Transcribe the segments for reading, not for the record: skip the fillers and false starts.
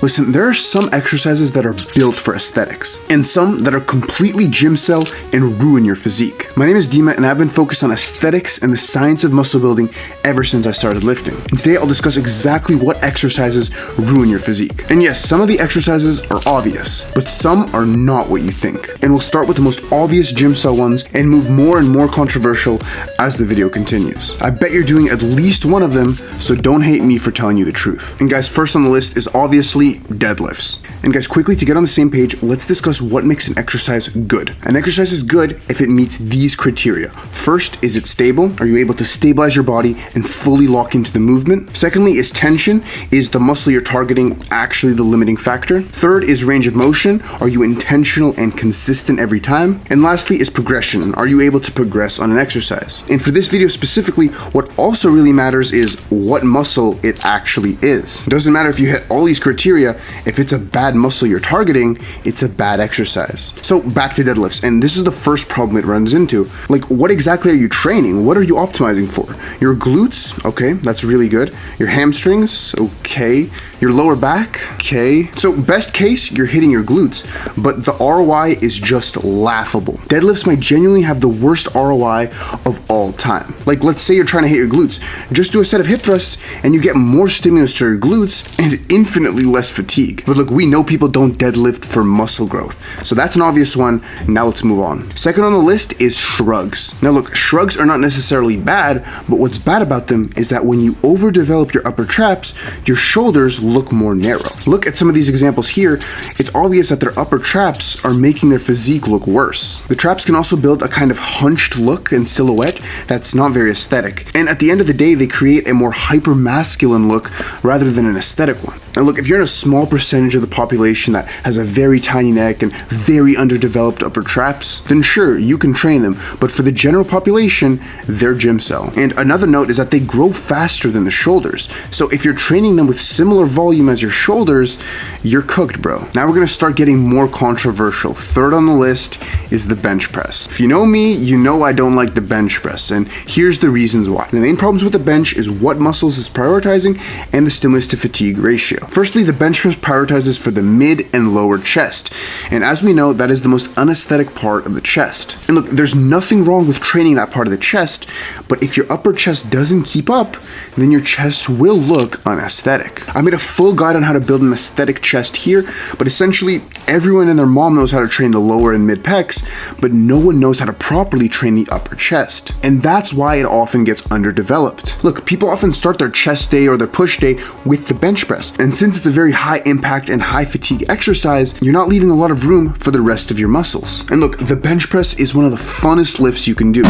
Listen, there are some exercises that are built for aesthetics, and some that are completely GYMCEL and ruin your physique. My name is Dema, and I've been focused on aesthetics and the science of muscle building ever since I started lifting. And today I'll discuss exactly what exercises ruin your physique. And yes, some of the exercises are obvious, but some are not what you think. And we'll start with the most obvious GYMCEL ones and move more and more controversial as the video continues. I bet you're doing at least one of them, so don't hate me for telling you the truth. And guys, first on the list is obviously deadlifts. And guys, quickly to get on the same page, let's discuss what makes an exercise good. An exercise is good if it meets these criteria. First, is it stable? Are you able to stabilize your body and fully lock into the movement? Secondly, is tension? Is the muscle you're targeting actually the limiting factor? Third is range of motion. Are you intentional and consistent every time? And lastly is progression. Are you able to progress on an exercise? And for this video specifically, what also really matters is what muscle it actually is. It doesn't matter if you hit all these criteria. If it's a bad muscle you're targeting, it's a bad exercise. So back to deadlifts, and this is the first problem it runs into. Like, what exactly are you training? What are you optimizing for? Your glutes? Okay, that's really good. Your hamstrings? Okay. Your lower back? Okay. So best case, you're hitting your glutes, but the ROI is just laughable. Deadlifts might genuinely have the worst ROI of all time. Like, let's say you're trying to hit your glutes. Just do a set of hip thrusts and you get more stimulus to your glutes and infinitely less fatigue. But look, we know people don't deadlift for muscle growth, so that's an obvious one. Now let's move on. Second on the list is shrugs. Now look, shrugs are not necessarily bad, but what's bad about them is that when you overdevelop your upper traps, your shoulders look more narrow. Look at some of these examples here. It's obvious that their upper traps are making their physique look worse. The traps can also build a kind of hunched look and silhouette that's not very aesthetic. And at the end of the day, they create a more hyper-masculine look rather than an aesthetic one. And look, if you're in a small percentage of the population that has a very tiny neck and very underdeveloped upper traps, then sure, you can train them. But for the general population, they're GYMCEL. And another note is that they grow faster than the shoulders. So if you're training them with similar volume as your shoulders, you're cooked, bro. Now we're gonna start getting more controversial. Third on the list is the bench press. If you know me, you know I don't like the bench press, and here's the reasons why. The main problems with the bench is what muscles it's prioritizing and the stimulus to fatigue ratio. Firstly, the bench press prioritizes for the mid and lower chest, and as we know, that is the most unaesthetic part of the chest. And look, there's nothing wrong with training that part of the chest, but if your upper chest doesn't keep up, then your chest will look unaesthetic. I made a full guide on how to build an aesthetic chest here, but essentially everyone and their mom knows how to train the lower and mid pecs, but no one knows how to properly train the upper chest. And that's why it often gets underdeveloped. Look, people often start their chest day or their push day with the bench press, and since it's a very high impact and high fatigue exercise, you're not leaving a lot of room for the rest of your muscles. And look, the bench press is one of the funnest lifts you can do.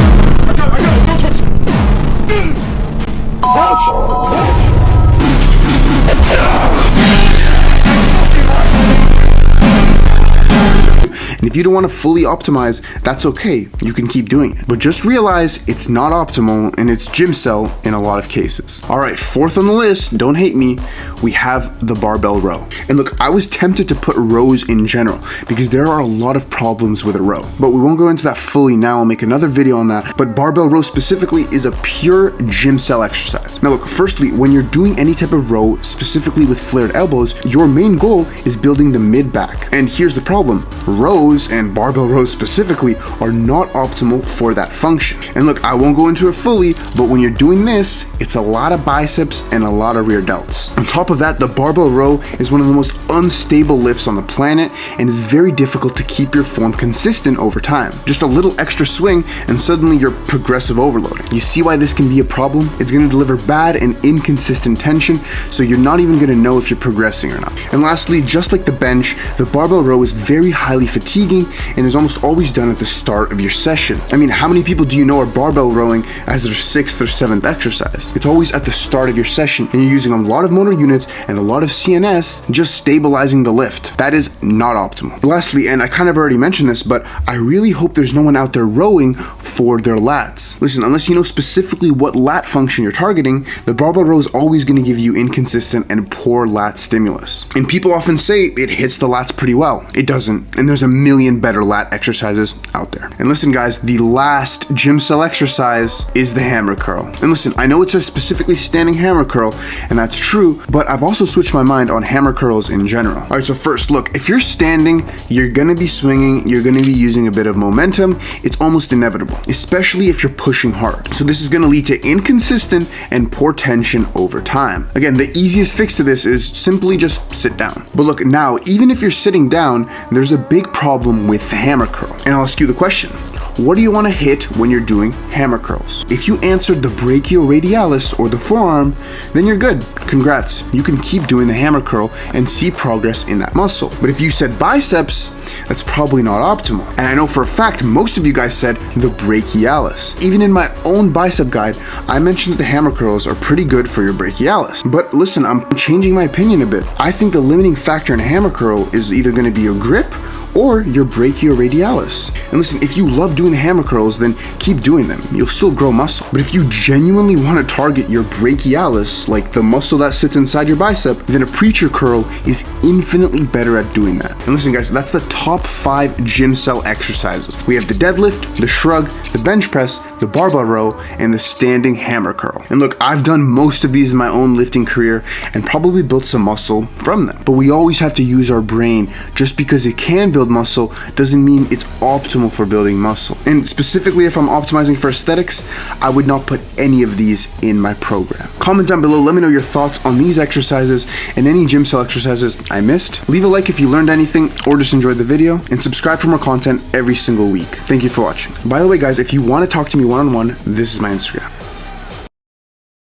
And if you don't want to fully optimize, that's okay, you can keep doing it. But just realize it's not optimal and it's GYMCEL in a lot of cases. All right, fourth on the list, don't hate me, we have the barbell row. And look, I was tempted to put rows in general because there are a lot of problems with a row, but we won't go into that fully now. I'll make another video on that. But barbell row specifically is a pure GYMCEL exercise. Now look, firstly, when you're doing any type of row, specifically with flared elbows, your main goal is building the mid back. And here's the problem, rows and barbell rows specifically are not optimal for that function. And look, I won't go into it fully, but when you're doing this, it's a lot of biceps and a lot of rear delts. On top of that, the barbell row is one of the most unstable lifts on the planet and is very difficult to keep your form consistent over time. Just a little extra swing and suddenly you're progressive overloading. You see why this can be a problem? It's going to deliver bad and inconsistent tension, so you're not even going to know if you're progressing or not. And lastly, just like the bench, the barbell row is very highly fatiguing and is almost always done at the start of your session. I mean, how many people do you know are barbell rowing as their 6th or 7th exercise? It's always at the start of your session, and you're using a lot of motor units and a lot of CNS just stabilizing the lift. That is not optimal. Lastly, and I kind of already mentioned this, but I really hope there's no one out there rowing for their lats. Listen, unless you know specifically what lat function you're targeting, the barbell row is always going to give you inconsistent and poor lat stimulus. And people often say it hits the lats pretty well. It doesn't, and there's a million better lat exercises out there. And listen guys, the last GYMCEL exercise is the hammer curl. And listen, I know it's a specifically standing hammer curl, and that's true, but I've also switched my mind on hammer curls in general. All right, so first, look, if you're standing, you're gonna be swinging, you're gonna be using a bit of momentum. It's almost inevitable, especially if you're pushing hard. So this is gonna lead to inconsistent and poor tension over time. Again, the easiest fix to this is simply just sit down. But look, now, even if you're sitting down, there's a big problem with the hammer curl. And I'll ask you the question, what do you want to hit when you're doing hammer curls? If you answered the brachioradialis or the forearm, then you're good. Congrats. You can keep doing the hammer curl and see progress in that muscle. But if you said biceps, that's probably not optimal. And I know for a fact most of you guys said the brachialis. Even in my own bicep guide, I mentioned that the hammer curls are pretty good for your brachialis. But listen, I'm changing my opinion a bit. I think the limiting factor in a hammer curl is either going to be your grip or your brachioradialis. And listen, if you love doing the hammer curls, then keep doing them. You'll still grow muscle. But if you genuinely want to target your brachialis, like the muscle that sits inside your bicep, then a preacher curl is infinitely better at doing that. And listen guys, that's the top 5 GYMCEL exercises. We have the deadlift, the shrug, the bench press, the barbell row, and the standing hammer curl. And look, I've done most of these in my own lifting career and probably built some muscle from them. But we always have to use our brain. Just because it can build muscle doesn't mean it's optimal for building muscle. And specifically, if I'm optimizing for aesthetics, I would not put any of these in my program. Comment down below, let me know your thoughts on these exercises and any GYMCEL exercises I missed. Leave a like if you learned anything or just enjoyed the video, and subscribe for more content every single week. Thank you for watching. By the way guys, if you want to talk to me one-on-one, this is my Instagram.